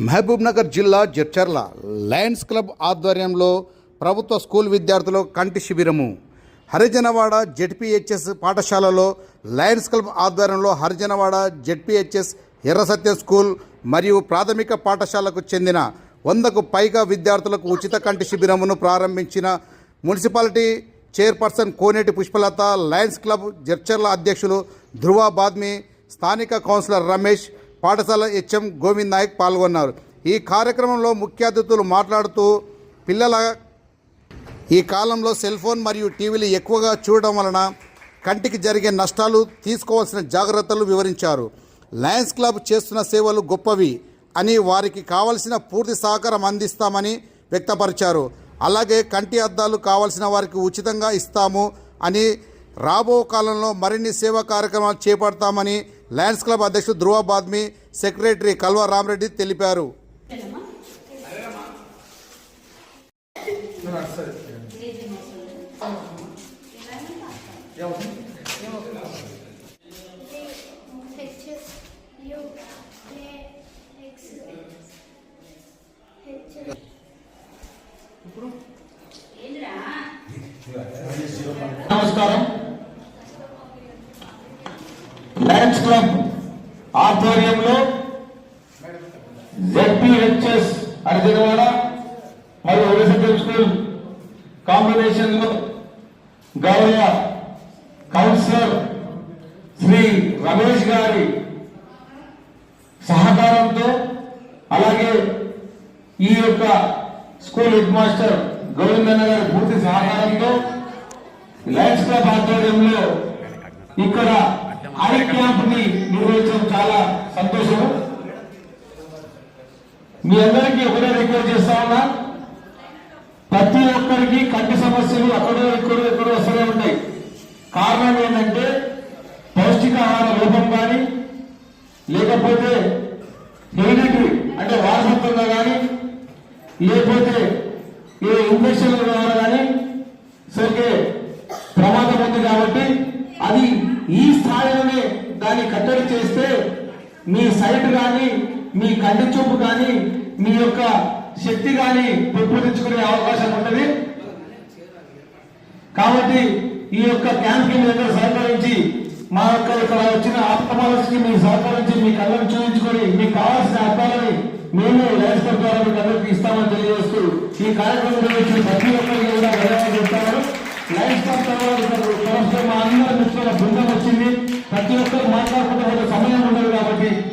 మహబూబ్నగర్ జిల్లా Jadcherla Lions club ఆధ్వర్యంలో ప్రభుత్వ స్కూల్ విద్యార్థుల కంటి శిబిరము. హరిజనవాడ జెడ్పీహెచ్ఎస్ పాఠశాలలో లయన్స్ క్లబ్ ఆధ్వర్యంలో హరిజనవాడ జెడ్పీహెచ్ఎస్ ఎర్రసత్యం స్కూల్ మరియు ప్రాథమిక పాఠశాలకు చెందిన 100కు పైగా విద్యార్థులకు ఉచిత కంటి శిబిరమును ప్రారంభించిన మున్సిపాలిటీ చైర్పర్సన్ కోనేటి పుష్పలత, లయన్స్ క్లబ్ జడ్చర్ల అధ్యక్షులు ధ్రువ బాద్మి, స్థానిక కౌన్సిలర్ రమేష్, పాఠశాల హెచ్ఎం గోవింద్ నాయక్ పాల్గొన్నారు. ఈ కార్యక్రమంలో ముఖ్య అతిథులు మాట్లాడుతూ పిల్లల ఈ కాలంలో సెల్ ఫోన్ మరియు టీవీలు ఎక్కువగా చూడడం వలన కంటికి జరిగే నష్టాలు, తీసుకోవాల్సిన జాగ్రత్తలు వివరించారు. లయన్స్ క్లబ్ చేస్తున్న సేవలు గొప్పవి అని, వారికి కావలసిన పూర్తి సహకారం అందిస్తామని వ్యక్తపరిచారు. అలాగే కంటి అద్దాలు కావాల్సిన వారికి ఉచితంగా ఇస్తాము అని, రాబో కాలంలో మరిన్ని సేవా కార్యక్రమాలు చేపడతామని లయన్స్ క్లబ్ అధ్యక్షుడు ధ్రువ బాద్మి, సెక్రటరీ కల్వ రామరెడ్డి తెలిపారు. నమస్కారం. లయన్స్ క్లబ్ ఆధ్వర్యంలో జెడ్పీహెచ్ఎస్ హరిజనవాడ మరియు ఎర్రసత్యం స్కూల్ కాంబినేషన్ లో గౌరవ కౌన్సిలర్ శ్రీ రమేష్ గారి సహకారంతో, అలాగే ఈ యొక్క స్కూల్ హెడ్ మాస్టర్ గోవిందన్న గారి పూర్తి సహకారంతో లయన్స్ క్లబ్ ఆధ్వర్యంలో ఇక్కడ ఐ క్యాంప్ ని నిర్వహించడం చాలా సంతోషం. మీ అందరికీ ఒకటే రిక్వెస్ట్ చేస్తా ఉన్నా, ప్రతి ఒక్కరికి కంటి సమస్యలు ఎక్కడో వస్తూనే ఉంటాయి. కారణం ఏంటంటే పౌష్టికాహార లోపం కానీ, లేకపోతే హెరిడిటరీ అంటే వారసత్వంగా కానీ, లేకపోతే ఏ ఇన్ఫెక్షన్ల ద్వారా కానీ సరిగ్గా ప్రమాదం ఉంది. కాబట్టి అది ఈ స్థాయిలోనే దాన్ని కట్టడి చేస్తే మీ సైట్ కానీ, మీ కంటి చూపు కానీ, మీ యొక్క శక్తి కానీ పెంపొందించుకునే అవకాశం ఉంటుంది. కాబట్టి ఈ యొక్క క్యాంప్ కి మీరు సహకరించి, మా యొక్క ఇక్కడ వచ్చిన ఆప్తమాలజీకి మీరు సహకరించి మీ కళ్ళను చూపించుకొని మీకు కావాల్సిన అర్థాలని మేము లయన్స్ క్లబ్ ద్వారా మీకు అందరికీ ఇస్తామని తెలియజేస్తూ ఈ కార్యక్రమం గురించి ప్రతి ఒక్కరికి కూడా ధన్యవాదాలు చెప్తారు. లయన్స్ క్లబ్ తర్వాత